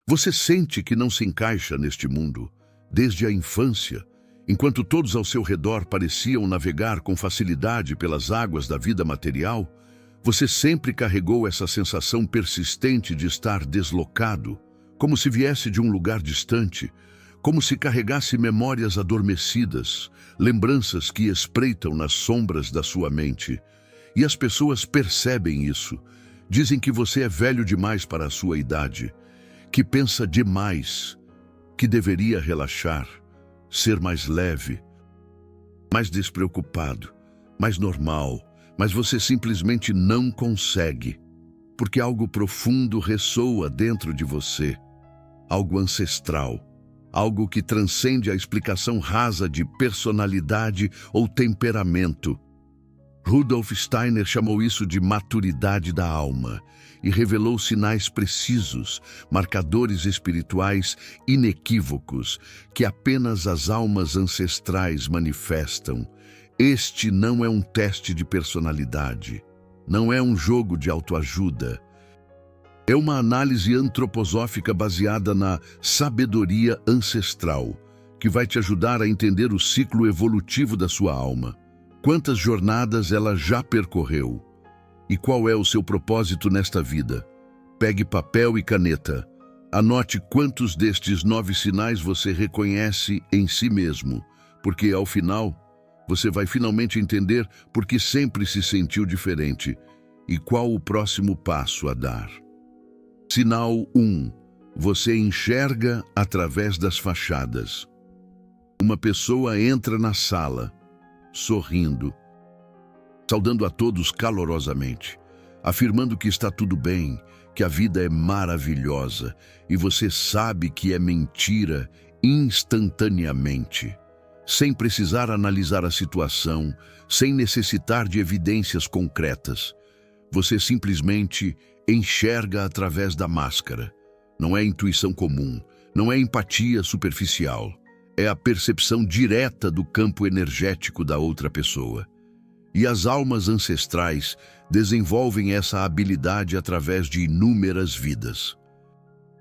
Você sente que não se encaixa neste mundo desde a infância, enquanto todos ao seu redor pareciam navegar com facilidade pelas águas da vida material. Você sempre carregou essa sensação persistente de estar deslocado, como se viesse de um lugar distante, como se carregasse memórias adormecidas, lembranças que espreitam nas sombras da sua mente. E as pessoas percebem isso. Dizem que você é velho demais para a sua idade, que pensa demais, que deveria relaxar, ser mais leve, mais despreocupado, mais normal, mas você simplesmente não consegue, porque algo profundo ressoa dentro de você, algo ancestral, algo que transcende a explicação rasa de personalidade ou temperamento. Rudolf Steiner chamou isso de maturidade da alma e revelou sinais precisos, marcadores espirituais inequívocos que apenas as almas ancestrais manifestam. Este não é um teste de personalidade, não é um jogo de autoajuda. É uma análise antroposófica baseada na sabedoria ancestral, que vai te ajudar a entender o ciclo evolutivo da sua alma. Quantas jornadas ela já percorreu? E qual é o seu propósito nesta vida? Pegue papel e caneta. Anote quantos destes 9 sinais você reconhece em si mesmo, porque ao final, você vai finalmente entender por que sempre se sentiu diferente e qual o próximo passo a dar. Sinal 1. Você enxerga através das fachadas. Uma pessoa entra na sala, sorrindo, saudando a todos calorosamente, afirmando que está tudo bem, que a vida é maravilhosa, e você sabe que é mentira instantaneamente, sem precisar analisar a situação, sem necessitar de evidências concretas. Você simplesmente enxerga através da máscara. Não é intuição comum, não é empatia superficial. É a percepção direta do campo energético da outra pessoa. E as almas ancestrais desenvolvem essa habilidade através de inúmeras vidas.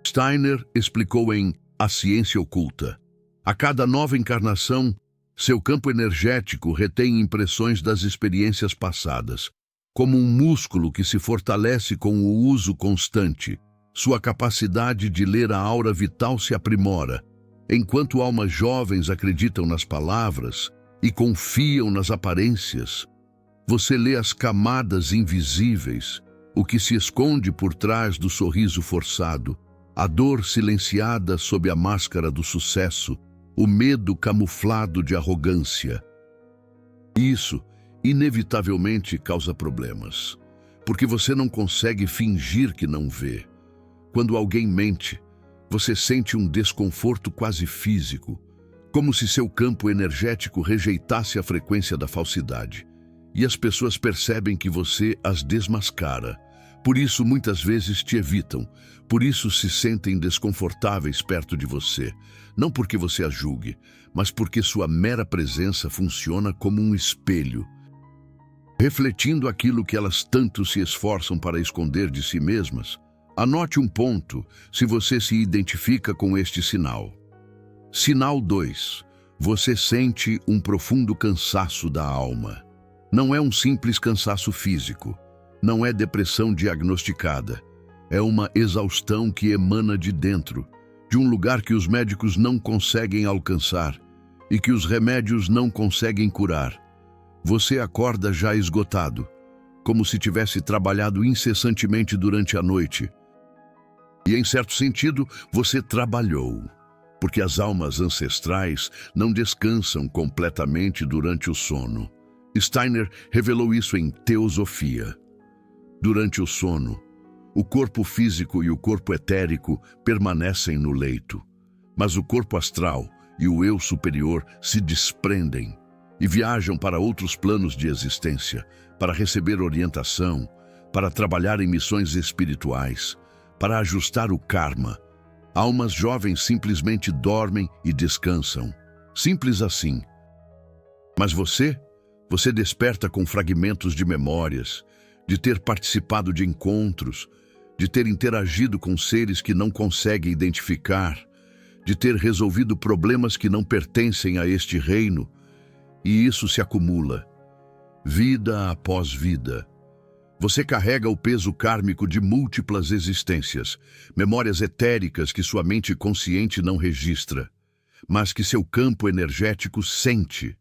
Steiner explicou em A Ciência Oculta: a cada nova encarnação, seu campo energético retém impressões das experiências passadas, como um músculo que se fortalece com o uso constante. Sua capacidade de ler a aura vital se aprimora, enquanto almas jovens acreditam nas palavras e confiam nas aparências. Você lê as camadas invisíveis, o que se esconde por trás do sorriso forçado, a dor silenciada sob a máscara do sucesso, o medo camuflado de arrogância. Isso, inevitavelmente, causa problemas, porque você não consegue fingir que não vê. Quando alguém mente, você sente um desconforto quase físico, como se seu campo energético rejeitasse a frequência da falsidade. E as pessoas percebem que você as desmascara. Por isso, muitas vezes te evitam. Por isso, se sentem desconfortáveis perto de você. Não porque você as julgue, mas porque sua mera presença funciona como um espelho, refletindo aquilo que elas tanto se esforçam para esconder de si mesmas. Anote um ponto se você se identifica com este sinal. Sinal 2. Você sente um profundo cansaço da alma. Não é um simples cansaço físico. Não é depressão diagnosticada. É uma exaustão que emana de dentro, de um lugar que os médicos não conseguem alcançar e que os remédios não conseguem curar. Você acorda já esgotado, como se tivesse trabalhado incessantemente durante a noite. E, em certo sentido, você trabalhou, porque as almas ancestrais não descansam completamente durante o sono. Steiner revelou isso em Teosofia. Durante o sono, o corpo físico e o corpo etérico permanecem no leito, mas o corpo astral e o eu superior se desprendem e viajam para outros planos de existência, para receber orientação, para trabalhar em missões espirituais, para ajustar o karma. Almas jovens simplesmente dormem e descansam. Simples assim. Mas você desperta com fragmentos de memórias, de ter participado de encontros, de ter interagido com seres que não consegue identificar, de ter resolvido problemas que não pertencem a este reino, e isso se acumula, vida após vida. Você carrega o peso kármico de múltiplas existências, memórias etéricas que sua mente consciente não registra, mas que seu campo energético sente.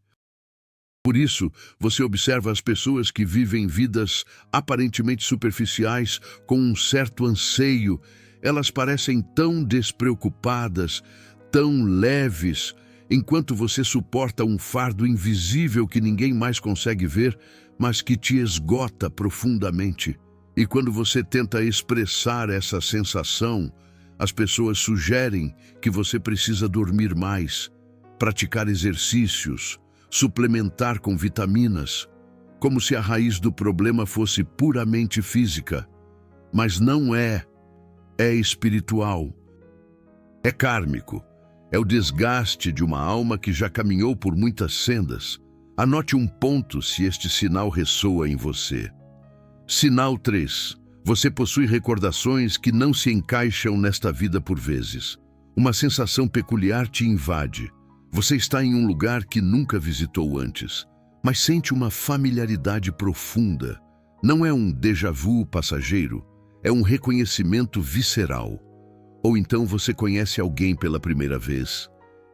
Por isso, você observa as pessoas que vivem vidas aparentemente superficiais com um certo anseio. Elas parecem tão despreocupadas, tão leves, enquanto você suporta um fardo invisível que ninguém mais consegue ver, mas que te esgota profundamente. E quando você tenta expressar essa sensação, as pessoas sugerem que você precisa dormir mais, praticar exercícios, suplementar com vitaminas, como se a raiz do problema fosse puramente física. Mas não é. É espiritual. É kármico. É o desgaste de uma alma que já caminhou por muitas sendas. Anote um ponto se este sinal ressoa em você. Sinal 3. Você possui recordações que não se encaixam nesta vida por vezes. Uma sensação peculiar te invade. Você está em um lugar que nunca visitou antes, mas sente uma familiaridade profunda. Não é um déjà vu passageiro, é um reconhecimento visceral. Ou então você conhece alguém pela primeira vez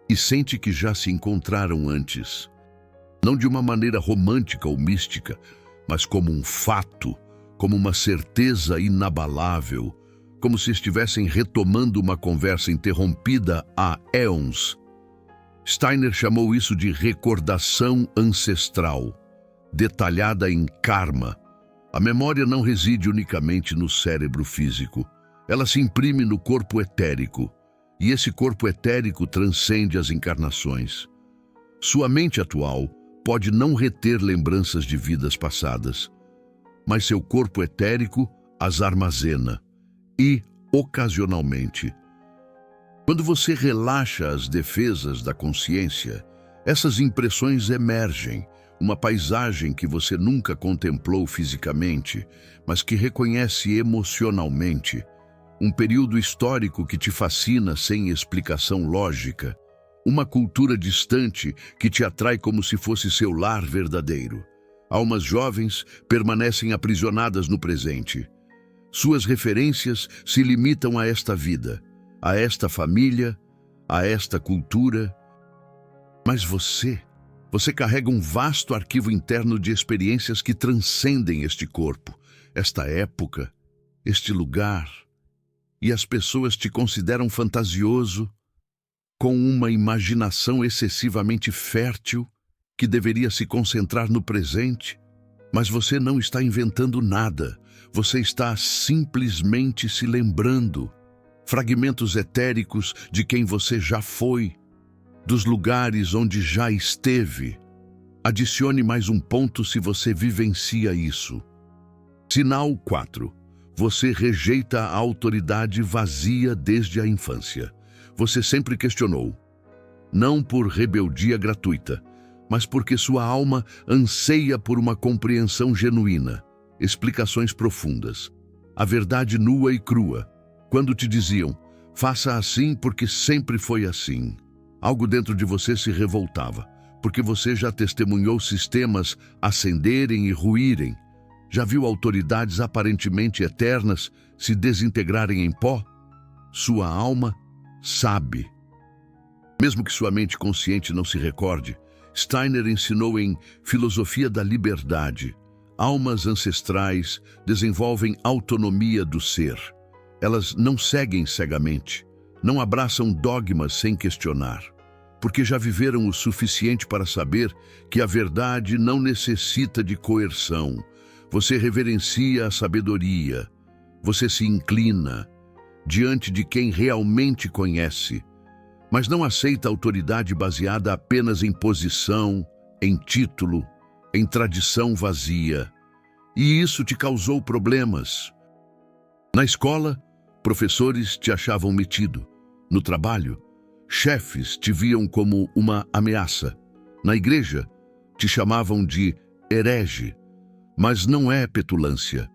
e sente que já se encontraram antes. Não de uma maneira romântica ou mística, mas como um fato, como uma certeza inabalável, como se estivessem retomando uma conversa interrompida há éons. Steiner chamou isso de recordação ancestral, detalhada em karma. A memória não reside unicamente no cérebro físico. Ela se imprime no corpo etérico, e esse corpo etérico transcende as encarnações. Sua mente atual pode não reter lembranças de vidas passadas, mas seu corpo etérico as armazena e, ocasionalmente, quando você relaxa as defesas da consciência, essas impressões emergem, uma paisagem que você nunca contemplou fisicamente, mas que reconhece emocionalmente, um período histórico que te fascina sem explicação lógica, uma cultura distante que te atrai como se fosse seu lar verdadeiro. Almas jovens permanecem aprisionadas no presente. Suas referências se limitam a esta vida, a esta família, a esta cultura. Mas você carrega um vasto arquivo interno de experiências que transcendem este corpo, esta época, este lugar. E as pessoas te consideram fantasioso, com uma imaginação excessivamente fértil, que deveria se concentrar no presente. Mas você não está inventando nada, você está simplesmente se lembrando. Fragmentos etéricos de quem você já foi, dos lugares onde já esteve. Adicione mais um ponto se você vivencia isso. Sinal 4. Você rejeita a autoridade vazia desde a infância. Você sempre questionou. Não por rebeldia gratuita, mas porque sua alma anseia por uma compreensão genuína, explicações profundas. A verdade nua e crua. Quando te diziam, faça assim porque sempre foi assim. Algo dentro de você se revoltava, porque você já testemunhou sistemas ascenderem e ruírem. Já viu autoridades aparentemente eternas se desintegrarem em pó? Sua alma sabe. Mesmo que sua mente consciente não se recorde, Steiner ensinou em Filosofia da Liberdade. Almas ancestrais desenvolvem autonomia do ser. Elas não seguem cegamente, não abraçam dogmas sem questionar, porque já viveram o suficiente para saber que a verdade não necessita de coerção. Você reverencia a sabedoria, você se inclina diante de quem realmente conhece, mas não aceita autoridade baseada apenas em posição, em título, em tradição vazia. E isso te causou problemas. Na escola, professores te achavam metido. No trabalho, chefes te viam como uma ameaça. Na igreja, te chamavam de herege. Mas não é petulância.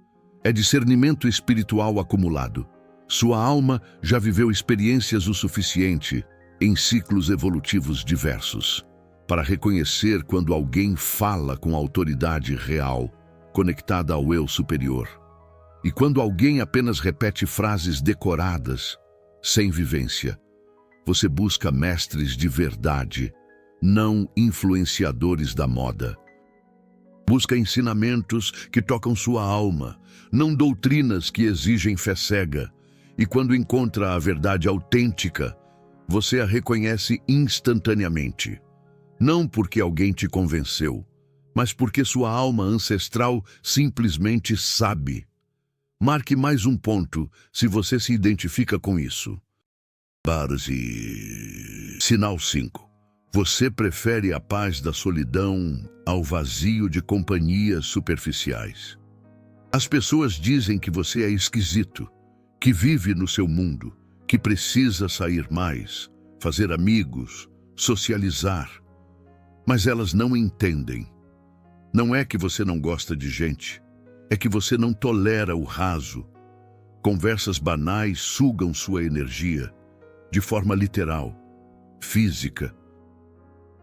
é discernimento espiritual acumulado. Sua alma já viveu experiências o suficiente em ciclos evolutivos diversos para reconhecer quando alguém fala com autoridade real, conectada ao eu superior, e quando alguém apenas repete frases decoradas, sem vivência. Você busca mestres de verdade, não influenciadores da moda. Busca ensinamentos que tocam sua alma, não doutrinas que exigem fé cega. E quando encontra a verdade autêntica, você a reconhece instantaneamente. Não porque alguém te convenceu, mas porque sua alma ancestral simplesmente sabe. Marque mais um ponto se você se identifica com isso. Sinal 5. Você prefere a paz da solidão ao vazio de companhias superficiais. As pessoas dizem que você é esquisito, que vive no seu mundo, que precisa sair mais, fazer amigos, socializar. Mas elas não entendem. Não é que você não gosta de gente, é que você não tolera o raso. Conversas banais sugam sua energia, de forma literal, física,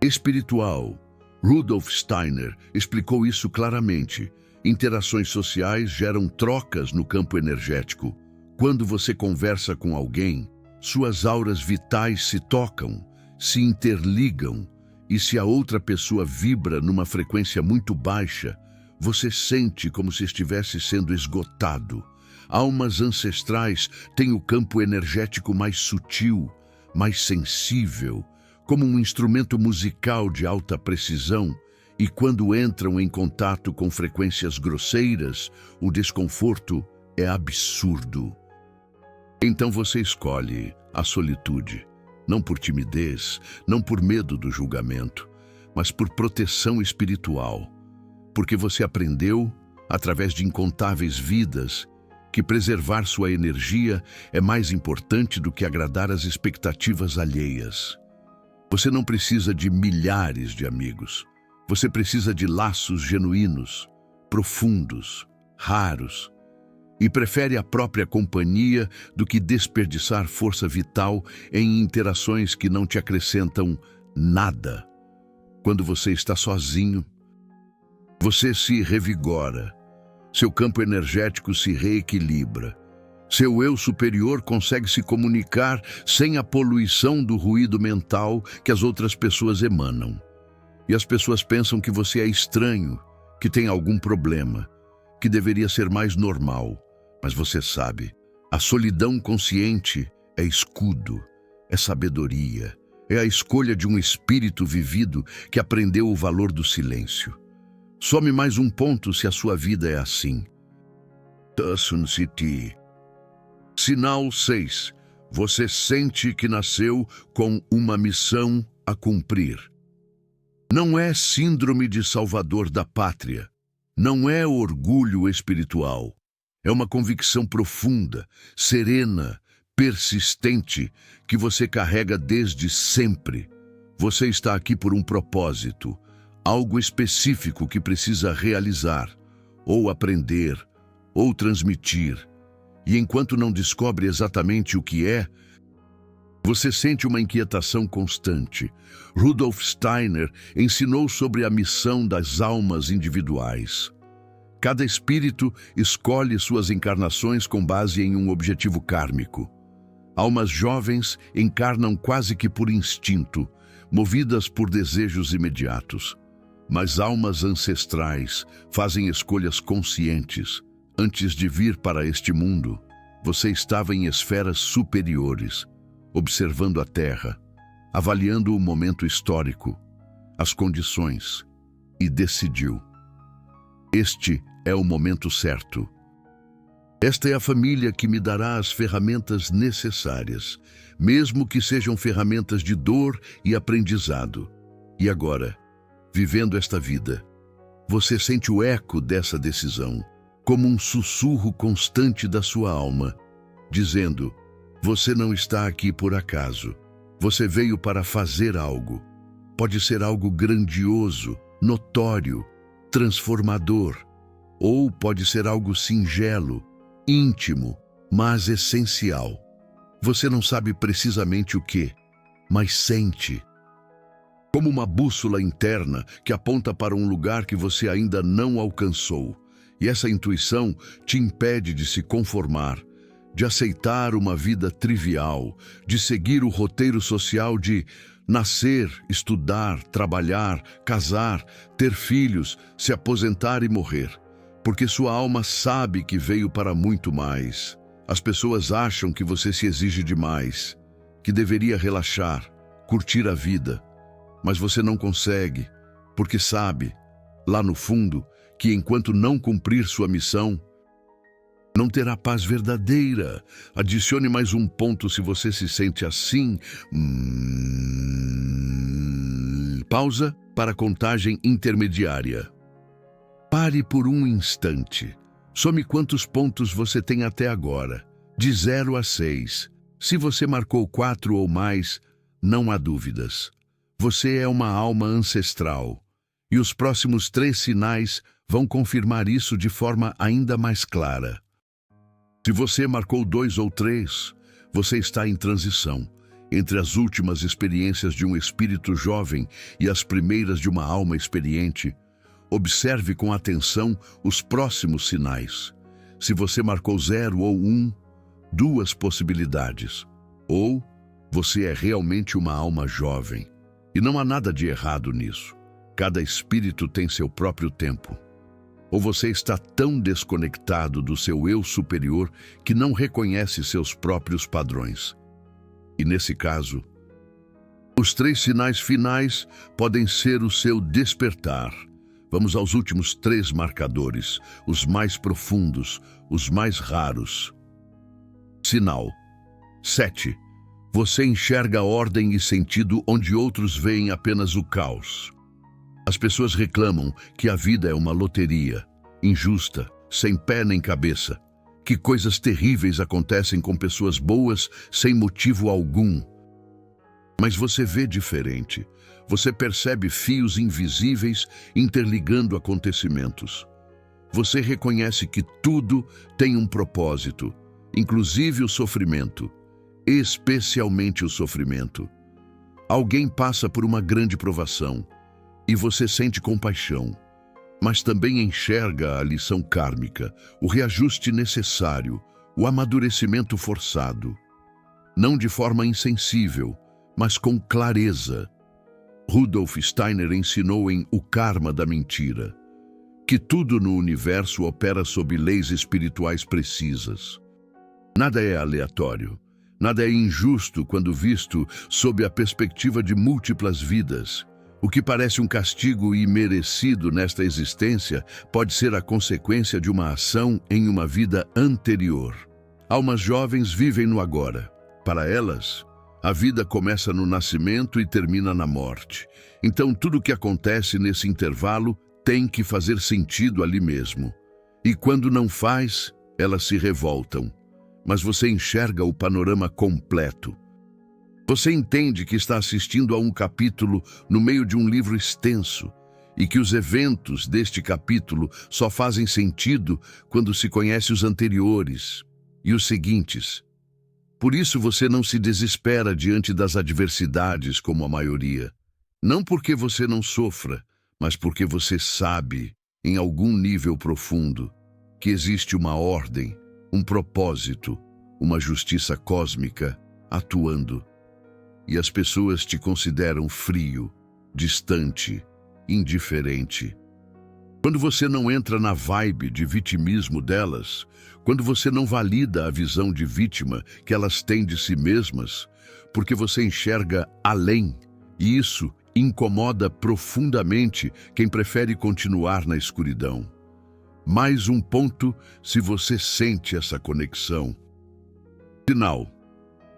espiritual. Rudolf Steiner explicou isso claramente. Interações sociais geram trocas no campo energético. Quando você conversa com alguém, suas auras vitais se tocam, se interligam, e se a outra pessoa vibra numa frequência muito baixa, você sente como se estivesse sendo esgotado. Almas ancestrais têm o campo energético mais sutil, mais sensível, como um instrumento musical de alta precisão, e quando entram em contato com frequências grosseiras, o desconforto é absurdo. Então você escolhe a solitude, não por timidez, não por medo do julgamento, mas por proteção espiritual, porque você aprendeu, através de incontáveis vidas, que preservar sua energia é mais importante do que agradar às expectativas alheias. Você não precisa de milhares de amigos. Você precisa de laços genuínos, profundos, raros, e prefere a própria companhia do que desperdiçar força vital em interações que não te acrescentam nada. Quando você está sozinho, você se revigora, seu campo energético se reequilibra, seu eu superior consegue se comunicar sem a poluição do ruído mental que as outras pessoas emanam. E as pessoas pensam que você é estranho, que tem algum problema, que deveria ser mais normal. Mas você sabe, a solidão consciente é escudo, é sabedoria, é a escolha de um espírito vivido que aprendeu o valor do silêncio. Some mais um ponto se a sua vida é assim. Sinal 6. Você sente que nasceu com uma missão a cumprir. Não é síndrome de salvador da pátria. Não é orgulho espiritual. É uma convicção profunda, serena, persistente, que você carrega desde sempre. Você está aqui por um propósito, algo específico que precisa realizar, ou aprender, ou transmitir. E enquanto não descobre exatamente o que é, você sente uma inquietação constante. Rudolf Steiner ensinou sobre a missão das almas individuais. Cada espírito escolhe suas encarnações com base em um objetivo kármico. Almas jovens encarnam quase que por instinto, movidas por desejos imediatos. Mas almas ancestrais fazem escolhas conscientes. Antes de vir para este mundo, você estava em esferas superiores, observando a Terra, avaliando o momento histórico, as condições, e decidiu: este é o momento certo. Esta é a família que me dará as ferramentas necessárias, mesmo que sejam ferramentas de dor e aprendizado. E agora, vivendo esta vida, você sente o eco dessa decisão, como um sussurro constante da sua alma, dizendo: você não está aqui por acaso. Você veio para fazer algo. Pode ser algo grandioso, notório, transformador, ou pode ser algo singelo, íntimo, mas essencial. Você não sabe precisamente o que, mas sente. Como uma bússola interna que aponta para um lugar que você ainda não alcançou. E essa intuição te impede de se conformar, de aceitar uma vida trivial, de seguir o roteiro social de nascer, estudar, trabalhar, casar, ter filhos, se aposentar e morrer. Porque sua alma sabe que veio para muito mais. As pessoas acham que você se exige demais, que deveria relaxar, curtir a vida. Mas você não consegue, porque sabe, lá no fundo, que enquanto não cumprir sua missão, não terá paz verdadeira. Adicione mais um ponto se você se sente assim. Pausa para a contagem intermediária. Pare por um instante. Some quantos pontos você tem até agora, de 0 a 6. Se você marcou 4 ou mais, não há dúvidas. Você é uma alma ancestral. E os próximos 3 sinais vão confirmar isso de forma ainda mais clara. Se você marcou 2 ou 3, você está em transição entre as últimas experiências de um espírito jovem e as primeiras de uma alma experiente. Observe com atenção os próximos sinais. Se você marcou 0 ou 1, 2 possibilidades. Ou você é realmente uma alma jovem. E não há nada de errado nisso. Cada espírito tem seu próprio tempo. Ou você está tão desconectado do seu eu superior que não reconhece seus próprios padrões. E nesse caso, os 3 sinais finais podem ser o seu despertar. Vamos aos últimos 3 marcadores, os mais profundos, os mais raros. Sinal 7. Você enxerga ordem e sentido onde outros veem apenas o caos. As pessoas reclamam que a vida é uma loteria, injusta, sem pé nem cabeça, que coisas terríveis acontecem com pessoas boas sem motivo algum. Mas você vê diferente. Você percebe fios invisíveis interligando acontecimentos. Você reconhece que tudo tem um propósito, inclusive o sofrimento, especialmente o sofrimento. Alguém passa por uma grande provação e você sente compaixão, mas também enxerga a lição kármica, o reajuste necessário, o amadurecimento forçado. Não de forma insensível, mas com clareza. Rudolf Steiner ensinou em O Karma da Mentira que tudo no universo opera sob leis espirituais precisas. Nada é aleatório, nada é injusto quando visto sob a perspectiva de múltiplas vidas. O que parece um castigo imerecido nesta existência pode ser a consequência de uma ação em uma vida anterior. Almas jovens vivem no agora. Para elas, a vida começa no nascimento e termina na morte. Então, tudo o que acontece nesse intervalo tem que fazer sentido ali mesmo. E quando não faz, elas se revoltam. Mas você enxerga o panorama completo. Você entende que está assistindo a um capítulo no meio de um livro extenso e que os eventos deste capítulo só fazem sentido quando se conhece os anteriores e os seguintes. Por isso você não se desespera diante das adversidades como a maioria. Não porque você não sofra, mas porque você sabe, em algum nível profundo, que existe uma ordem, um propósito, uma justiça cósmica atuando. E as pessoas te consideram frio, distante, indiferente. Quando você não entra na vibe de vitimismo delas, quando você não valida a visão de vítima que elas têm de si mesmas, porque você enxerga além, e isso incomoda profundamente quem prefere continuar na escuridão. Mais um ponto se você sente essa conexão. Sinal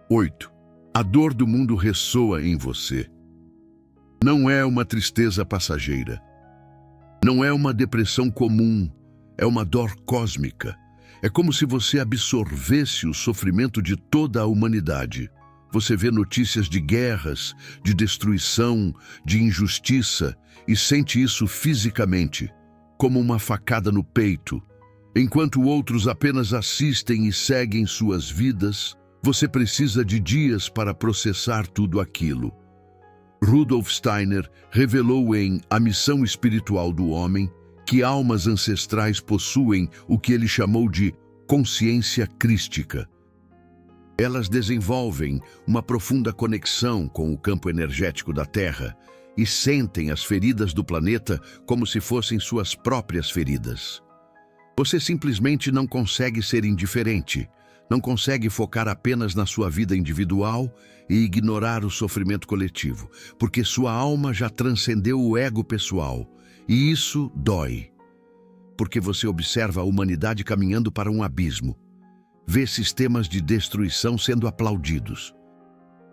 8. A dor do mundo ressoa em você. Não é uma tristeza passageira. Não é uma depressão comum. É uma dor cósmica. É como se você absorvesse o sofrimento de toda a humanidade. Você vê notícias de guerras, de destruição, de injustiça e sente isso fisicamente. como uma facada no peito. Enquanto outros apenas assistem e seguem suas vidas, você precisa de dias para processar tudo aquilo. Rudolf Steiner revelou em A Missão Espiritual do Homem que almas ancestrais possuem o que ele chamou de consciência crística. Elas desenvolvem uma profunda conexão com o campo energético da Terra e sentem as feridas do planeta como se fossem suas próprias feridas. Você simplesmente não consegue ser indiferente, não consegue focar apenas na sua vida individual e ignorar o sofrimento coletivo, porque sua alma já transcendeu o ego pessoal, e isso dói. Porque você observa a humanidade caminhando para um abismo, vê sistemas de destruição sendo aplaudidos,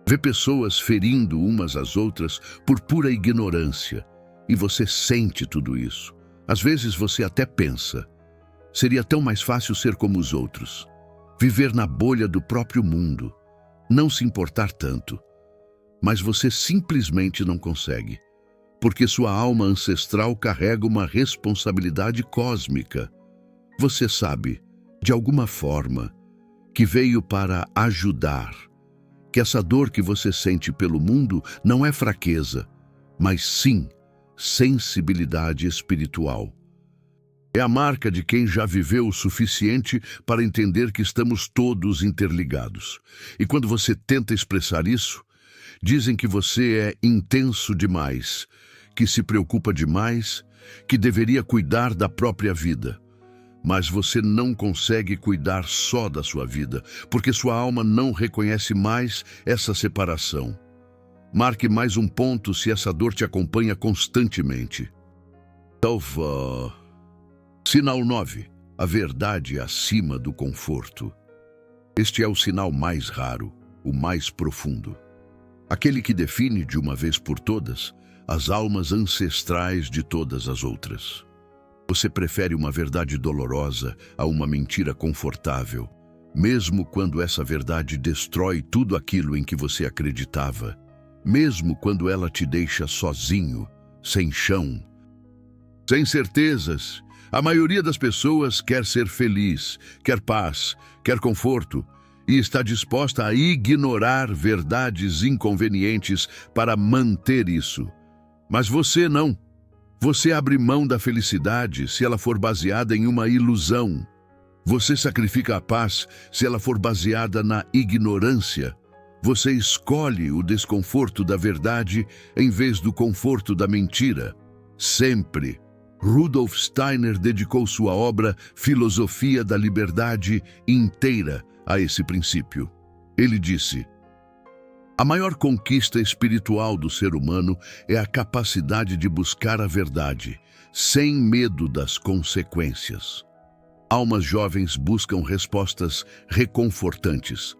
vê pessoas ferindo umas às outras por pura ignorância, e você sente tudo isso. Às vezes você até pensa, seria tão mais fácil ser como os outros, viver na bolha do próprio mundo, não se importar tanto. Mas você simplesmente não consegue, porque sua alma ancestral carrega uma responsabilidade cósmica. Você sabe, de alguma forma, que veio para ajudar, que essa dor que você sente pelo mundo não é fraqueza, mas sim sensibilidade espiritual. É a marca de quem já viveu o suficiente para entender que estamos todos interligados. E quando você tenta expressar isso, dizem que você é intenso demais, que se preocupa demais, que deveria cuidar da própria vida. Mas você não consegue cuidar só da sua vida, porque sua alma não reconhece mais essa separação. Marque mais um ponto se essa dor te acompanha constantemente. Sinal 9. A verdade acima do conforto. Este é o sinal mais raro, o mais profundo. Aquele que define de uma vez por todas as almas ancestrais de todas as outras. Você prefere uma verdade dolorosa a uma mentira confortável, mesmo quando essa verdade destrói tudo aquilo em que você acreditava, mesmo quando ela te deixa sozinho, sem chão, sem certezas. A maioria das pessoas quer ser feliz, quer paz, quer conforto e está disposta a ignorar verdades inconvenientes para manter isso. Mas você não. Você abre mão da felicidade se ela for baseada em uma ilusão. Você sacrifica a paz se ela for baseada na ignorância. Você escolhe o desconforto da verdade em vez do conforto da mentira. Sempre. Rudolf Steiner dedicou sua obra Filosofia da Liberdade inteira a esse princípio. Ele disse: a maior conquista espiritual do ser humano é a capacidade de buscar a verdade, sem medo das consequências. Almas jovens buscam respostas reconfortantes.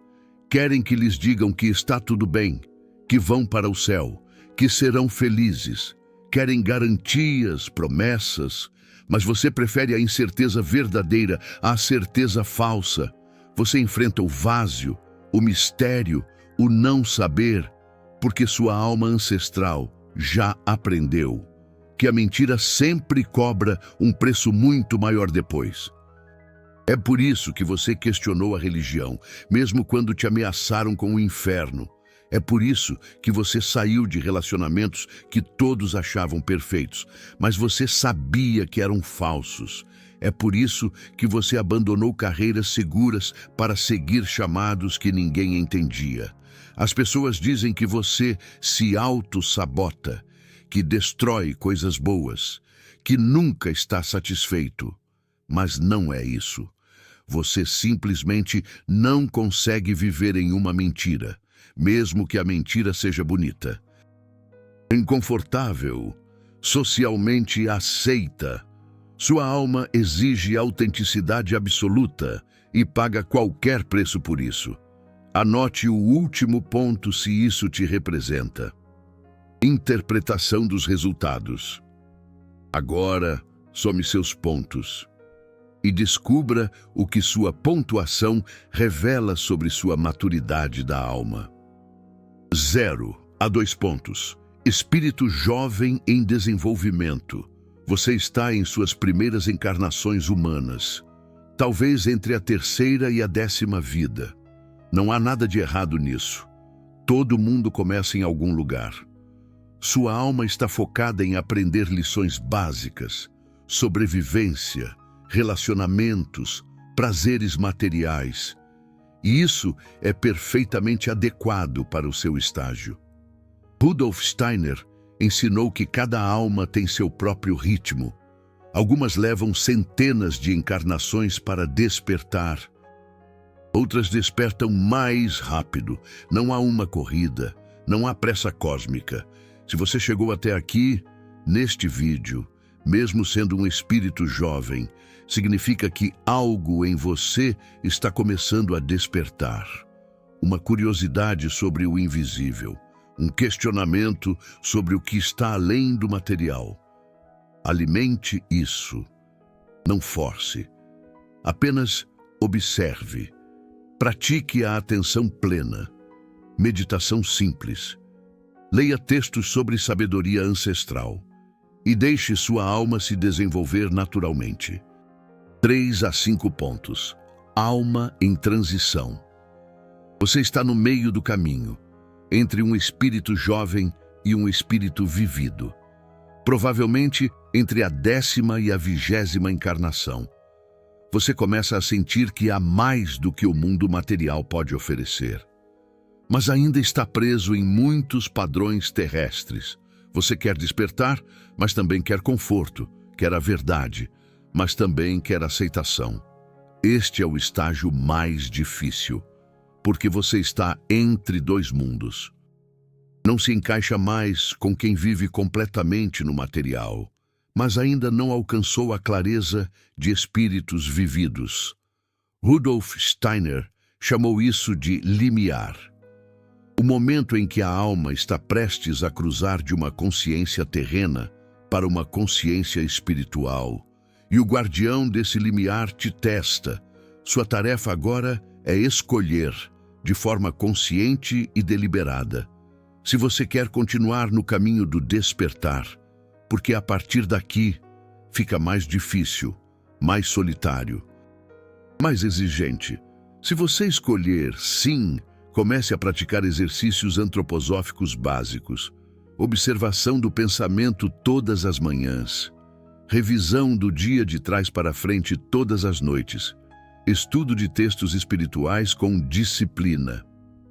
Querem que lhes digam que está tudo bem, que vão para o céu, que serão felizes. Querem garantias, promessas, mas você prefere a incerteza verdadeira à certeza falsa. Você enfrenta o vazio, o mistério, o não saber, porque sua alma ancestral já aprendeu que a mentira sempre cobra um preço muito maior depois. É por isso que você questionou a religião, mesmo quando te ameaçaram com o inferno. É por isso que você saiu de relacionamentos que todos achavam perfeitos, mas você sabia que eram falsos. É por isso que você abandonou carreiras seguras para seguir chamados que ninguém entendia. As pessoas dizem que você se auto-sabota, que destrói coisas boas, que nunca está satisfeito. Mas não é isso. Você simplesmente não consegue viver em uma mentira, mesmo que a mentira seja bonita, inconfortável, socialmente aceita. Sua alma exige autenticidade absoluta e paga qualquer preço por isso. Anote o último ponto se isso te representa. Interpretação dos resultados. Agora, some seus pontos e descubra o que sua pontuação revela sobre sua maturidade da alma. 0 a 2 pontos. Espírito jovem em desenvolvimento. Você está em suas primeiras encarnações humanas, talvez entre a terceira e a 10ª vida. Não há nada de errado nisso. Todo mundo começa em algum lugar. Sua alma está focada em aprender lições básicas, sobrevivência, relacionamentos, prazeres materiais. E isso é perfeitamente adequado para o seu estágio. Rudolf Steiner ensinou que cada alma tem seu próprio ritmo. Algumas levam centenas de encarnações para despertar. Outras despertam mais rápido. Não há uma corrida, não há pressa cósmica. Se você chegou até aqui, neste vídeo, mesmo sendo um espírito jovem, significa que algo em você está começando a despertar. Uma curiosidade sobre o invisível, um questionamento sobre o que está além do material. Alimente isso. Não force. Apenas observe. Pratique a atenção plena. Meditação simples. Leia textos sobre sabedoria ancestral e deixe sua alma se desenvolver naturalmente. 3 a 5 pontos. Alma em transição. Você está no meio do caminho, entre um espírito jovem e um espírito vivido. Provavelmente entre a 10ª e a 20ª encarnação. Você começa a sentir que há mais do que o mundo material pode oferecer. Mas ainda está preso em muitos padrões terrestres. Você quer despertar, mas também quer conforto, quer a verdade, mas também quer aceitação. Este é o estágio mais difícil, porque você está entre dois mundos. Não se encaixa mais com quem vive completamente no material, mas ainda não alcançou a clareza de espíritos vividos. Rudolf Steiner chamou isso de limiar. O momento em que a alma está prestes a cruzar de uma consciência terrena para uma consciência espiritual, e o guardião desse limiar te testa. Sua tarefa agora é escolher, de forma consciente e deliberada, se você quer continuar no caminho do despertar, porque a partir daqui fica mais difícil, mais solitário, mais exigente. Se você escolher sim, comece a praticar exercícios antroposóficos básicos, observação do pensamento todas as manhãs, revisão do dia de trás para frente todas as noites, estudo de textos espirituais com disciplina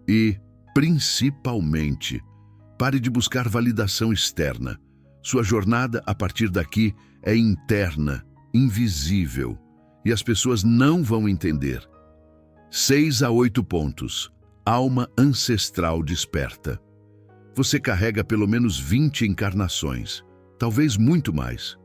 e, principalmente, pare de buscar validação externa. Sua jornada, a partir daqui, é interna, invisível, e as pessoas não vão entender. 6 a 8 pontos. Alma ancestral desperta. Você carrega pelo menos 20 encarnações, talvez muito mais.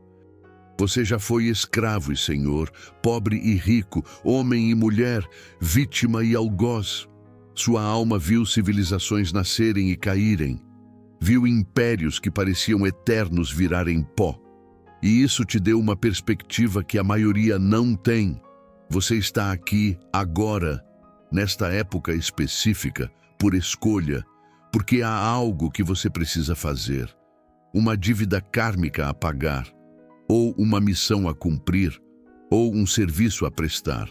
Você já foi escravo e senhor, pobre e rico, homem e mulher, vítima e algoz. Sua alma viu civilizações nascerem e caírem. Viu impérios que pareciam eternos virarem pó. E isso te deu uma perspectiva que a maioria não tem. Você está aqui, agora, nesta época específica, por escolha, porque há algo que você precisa fazer. Uma dívida kármica a pagar, ou uma missão a cumprir, ou um serviço a prestar.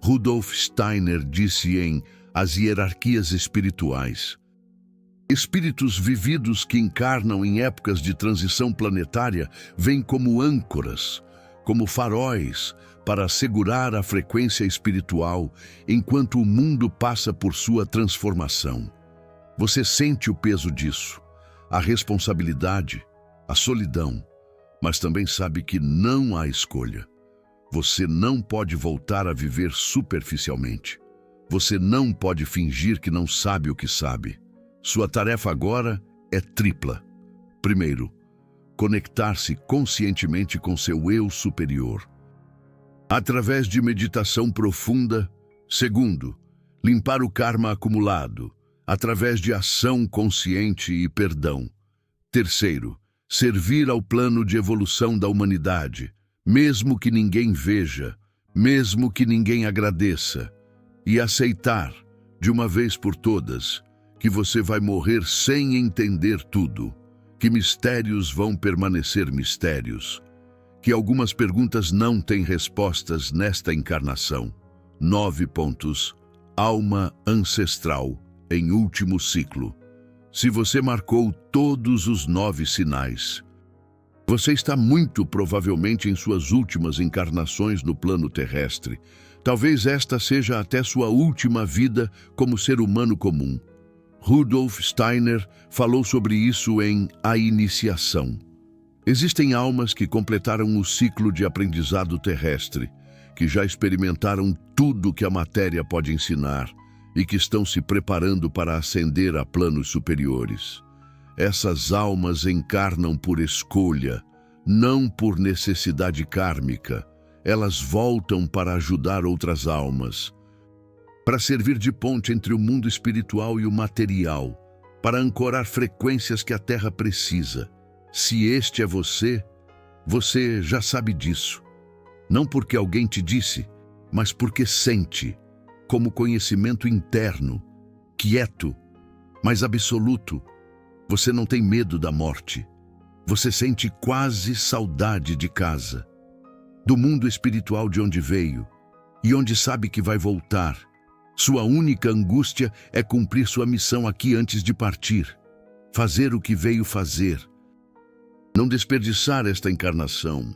Rudolf Steiner disse em As Hierarquias Espirituais: espíritos vividos que encarnam em épocas de transição planetária vêm como âncoras, como faróis, para assegurar a frequência espiritual enquanto o mundo passa por sua transformação. Você sente o peso disso, a responsabilidade, a solidão, mas também sabe que não há escolha. Você não pode voltar a viver superficialmente. Você não pode fingir que não sabe o que sabe. Sua tarefa agora é tripla. Primeiro, conectar-se conscientemente com seu eu superior, através de meditação profunda. Segundo, limpar o karma acumulado, através de ação consciente e perdão. Terceiro, servir ao plano de evolução da humanidade, mesmo que ninguém veja, mesmo que ninguém agradeça, e aceitar, de uma vez por todas, que você vai morrer sem entender tudo, que mistérios vão permanecer mistérios, que algumas perguntas não têm respostas nesta encarnação. 9 pontos. Alma ancestral em último ciclo. Se você marcou todos os 9 sinais, você está muito provavelmente em suas últimas encarnações no plano terrestre. Talvez esta seja até sua última vida como ser humano comum. Rudolf Steiner falou sobre isso em A Iniciação. Existem almas que completaram o ciclo de aprendizado terrestre, que já experimentaram tudo que a matéria pode ensinar e que estão se preparando para ascender a planos superiores. Essas almas encarnam por escolha, não por necessidade kármica. Elas voltam para ajudar outras almas, para servir de ponte entre o mundo espiritual e o material, para ancorar frequências que a Terra precisa. Se este é você, você já sabe disso. Não porque alguém te disse, mas porque sente, como conhecimento interno, quieto, mas absoluto. Você não tem medo da morte. Você sente quase saudade de casa, do mundo espiritual de onde veio e onde sabe que vai voltar. Sua única angústia é cumprir sua missão aqui antes de partir, fazer o que veio fazer. Não desperdiçar esta encarnação.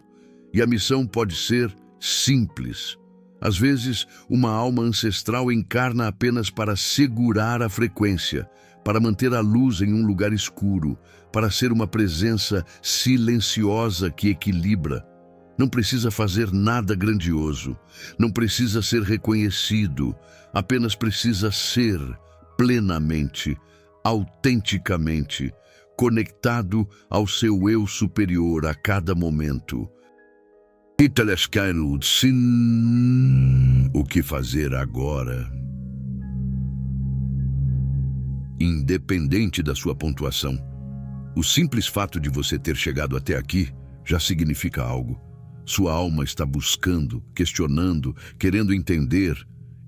E a missão pode ser simples. Às vezes, uma alma ancestral encarna apenas para segurar a frequência, para manter a luz em um lugar escuro, para ser uma presença silenciosa que equilibra. Não precisa fazer nada grandioso, não precisa ser reconhecido, apenas precisa ser plenamente, autenticamente, conectado ao seu eu superior a cada momento. O que fazer agora? Independente da sua pontuação, o simples fato de você ter chegado até aqui já significa algo. Sua alma está buscando, questionando, querendo entender,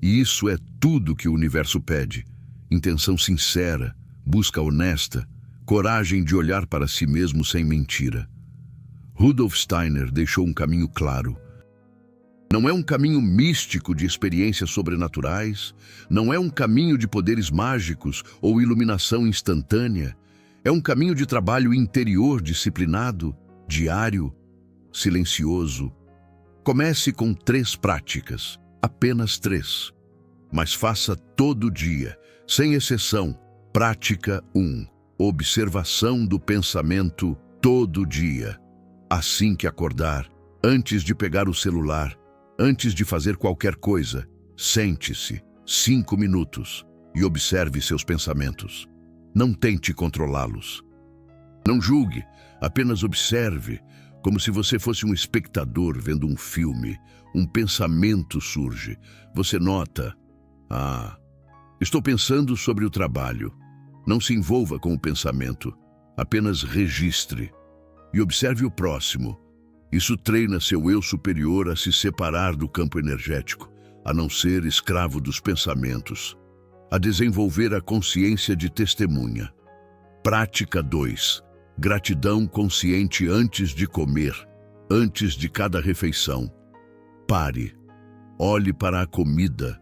e isso é tudo que o universo pede. Intenção sincera, busca honesta, coragem de olhar para si mesmo sem mentira. Rudolf Steiner deixou um caminho claro. Não é um caminho místico de experiências sobrenaturais, não é um caminho de poderes mágicos ou iluminação instantânea, é um caminho de trabalho interior disciplinado, diário, silencioso. Comece com 3 práticas, apenas 3, mas faça todo dia, sem exceção. Prática 1. Observação do pensamento todo dia. Assim que acordar, antes de pegar o celular, antes de fazer qualquer coisa, sente-se 5 minutos e observe seus pensamentos. Não tente controlá-los. Não julgue, apenas observe, como se você fosse um espectador vendo um filme. Um pensamento surge. Você nota: estou pensando sobre o trabalho. Não se envolva com o pensamento, apenas registre. E observe o próximo. Isso treina seu eu superior a se separar do campo energético, a não ser escravo dos pensamentos, a desenvolver a consciência de testemunha. Prática 2. Gratidão consciente antes de comer, antes de cada refeição. Pare, olhe para a comida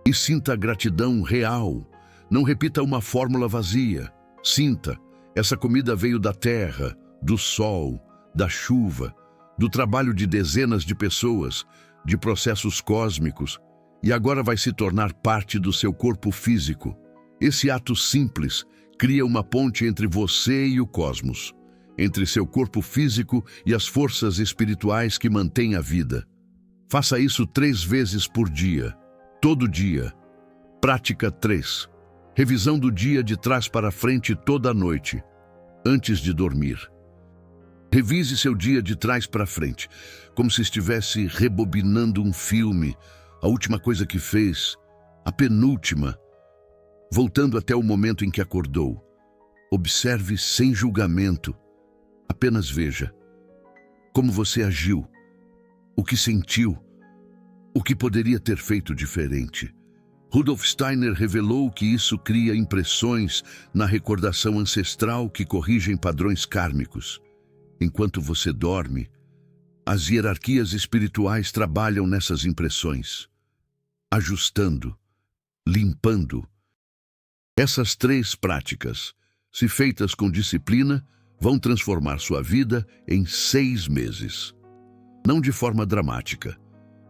e sinta a gratidão real. Não repita uma fórmula vazia. Sinta, essa comida veio da terra, do sol, da chuva, do trabalho de dezenas de pessoas, de processos cósmicos, e agora vai se tornar parte do seu corpo físico. Esse ato simples cria uma ponte entre você e o cosmos, entre seu corpo físico e as forças espirituais que mantêm a vida. Faça isso 3 vezes por dia, todo dia. Prática 3. Revisão do dia de trás para frente toda noite, antes de dormir. Revise seu dia de trás para frente, como se estivesse rebobinando um filme, a última coisa que fez, a penúltima, voltando até o momento em que acordou. Observe sem julgamento, apenas veja como você agiu, o que sentiu, o que poderia ter feito diferente. Rudolf Steiner revelou que isso cria impressões na recordação ancestral que corrigem padrões kármicos. Enquanto você dorme, As hierarquias espirituais trabalham nessas impressões, ajustando, limpando. Essas 3 práticas, se feitas com disciplina, vão transformar sua vida em 6 meses. Não de forma dramática,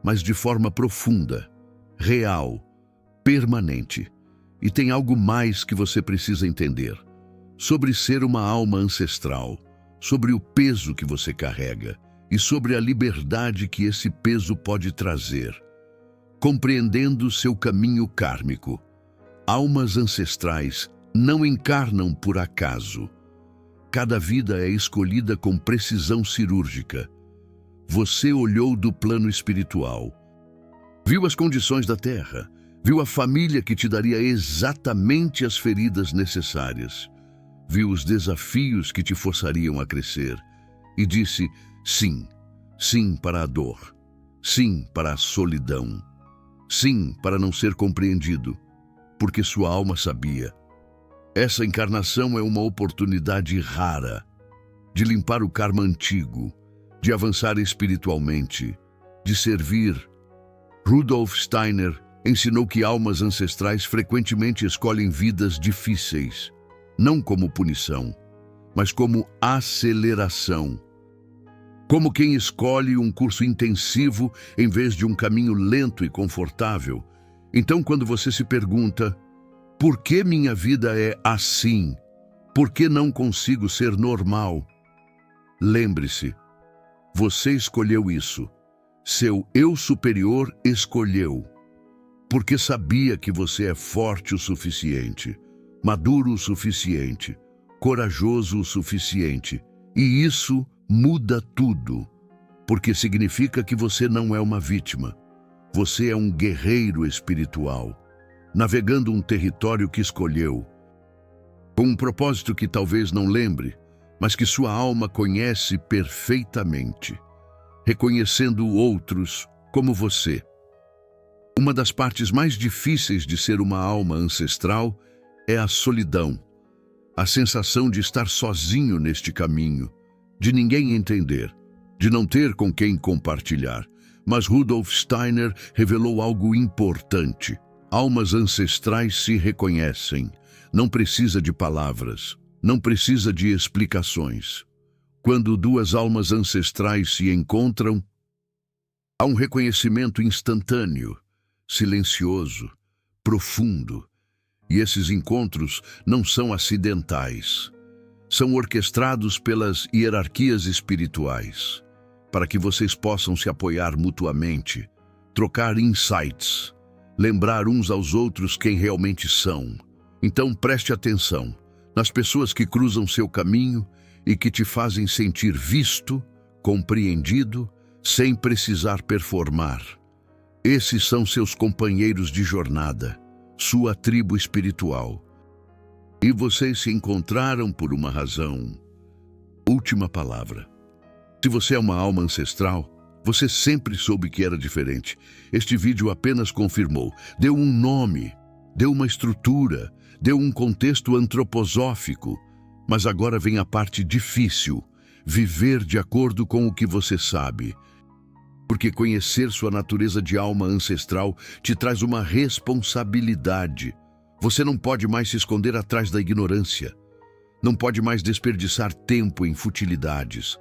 mas de forma profunda, real, permanente. E tem algo mais que você precisa entender. Sobre ser uma alma ancestral, sobre o peso que você carrega e sobre a liberdade que esse peso pode trazer. Compreendendo seu caminho kármico. Almas ancestrais não encarnam por acaso. Cada vida é escolhida com precisão cirúrgica. Você olhou do plano espiritual. Viu as condições da Terra. Viu a família que te daria exatamente as feridas necessárias. Viu os desafios que te forçariam a crescer. E disse sim. Sim para a dor. Sim para a solidão. Sim para não ser compreendido. Porque sua alma sabia. Essa encarnação é uma oportunidade rara de limpar o karma antigo, de avançar espiritualmente, de servir. Rudolf Steiner ensinou que almas ancestrais frequentemente escolhem vidas difíceis, não como punição, mas como aceleração. Como quem escolhe um curso intensivo em vez de um caminho lento e confortável. Então, quando você se pergunta, por que minha vida é assim? Por que não consigo ser normal? Lembre-se, você escolheu isso. Seu eu superior escolheu. Porque sabia que você é forte o suficiente, maduro o suficiente, corajoso o suficiente. E isso muda tudo. Porque significa que você não é uma vítima. Você é um guerreiro espiritual, navegando um território que escolheu, com um propósito que talvez não lembre, mas que sua alma conhece perfeitamente, reconhecendo outros como você. Uma das partes mais difíceis de ser uma alma ancestral é a solidão, a sensação de estar sozinho neste caminho, de ninguém entender, de não ter com quem compartilhar. Mas Rudolf Steiner revelou algo importante. Almas ancestrais se reconhecem. Não precisa de palavras. Não precisa de explicações. Quando 2 almas ancestrais se encontram, há um reconhecimento instantâneo, silencioso, profundo. E esses encontros não são acidentais. São orquestrados pelas hierarquias espirituais, para que vocês possam se apoiar mutuamente, trocar insights, lembrar uns aos outros quem realmente são. Então preste atenção nas pessoas que cruzam seu caminho e que te fazem sentir visto, compreendido, sem precisar performar. Esses são seus companheiros de jornada, sua tribo espiritual. E vocês se encontraram por uma razão. Última palavra. Se você é uma alma ancestral, você sempre soube que era diferente. Este vídeo apenas confirmou, deu um nome, deu uma estrutura, deu um contexto antroposófico. Mas agora vem a parte difícil, viver de acordo com o que você sabe. Porque conhecer sua natureza de alma ancestral te traz uma responsabilidade. Você não pode mais se esconder atrás da ignorância. Não pode mais desperdiçar tempo em futilidades.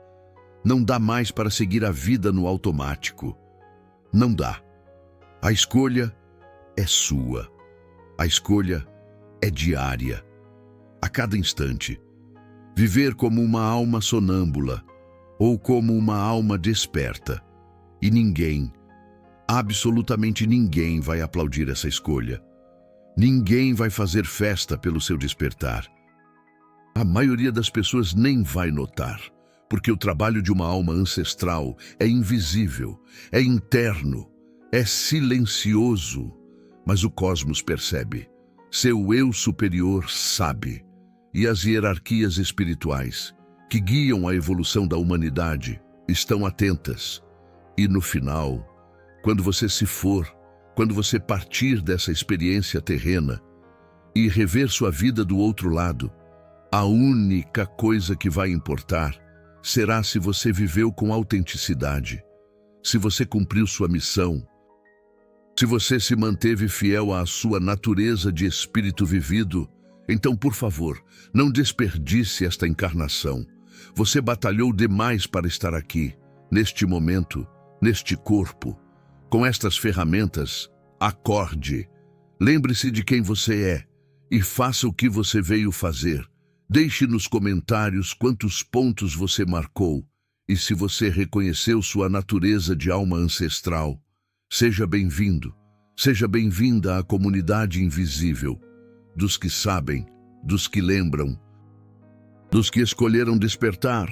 Não dá mais para seguir a vida no automático. Não dá. A escolha é sua. A escolha é diária. A cada instante. Viver como uma alma sonâmbula ou como uma alma desperta. E ninguém, absolutamente ninguém vai aplaudir essa escolha. Ninguém vai fazer festa pelo seu despertar. A maioria das pessoas nem vai notar. Porque o trabalho de uma alma ancestral é invisível, é interno, é silencioso, mas o cosmos percebe. Seu eu superior sabe. E as hierarquias espirituais, que guiam a evolução da humanidade, estão atentas. E no final, quando você se for, quando você partir dessa experiência terrena e rever sua vida do outro lado, a única coisa que vai importar será se você viveu com autenticidade, se você cumpriu sua missão, se você se manteve fiel à sua natureza de espírito vivido. Então, por favor, não desperdice esta encarnação. Você batalhou demais para estar aqui, neste momento, neste corpo. Com estas ferramentas, acorde. Lembre-se de quem você é e faça o que você veio fazer. Deixe nos comentários quantos pontos você marcou e se você reconheceu sua natureza de alma ancestral. Seja bem-vindo, seja bem-vinda à comunidade invisível, dos que sabem, dos que lembram, dos que escolheram despertar.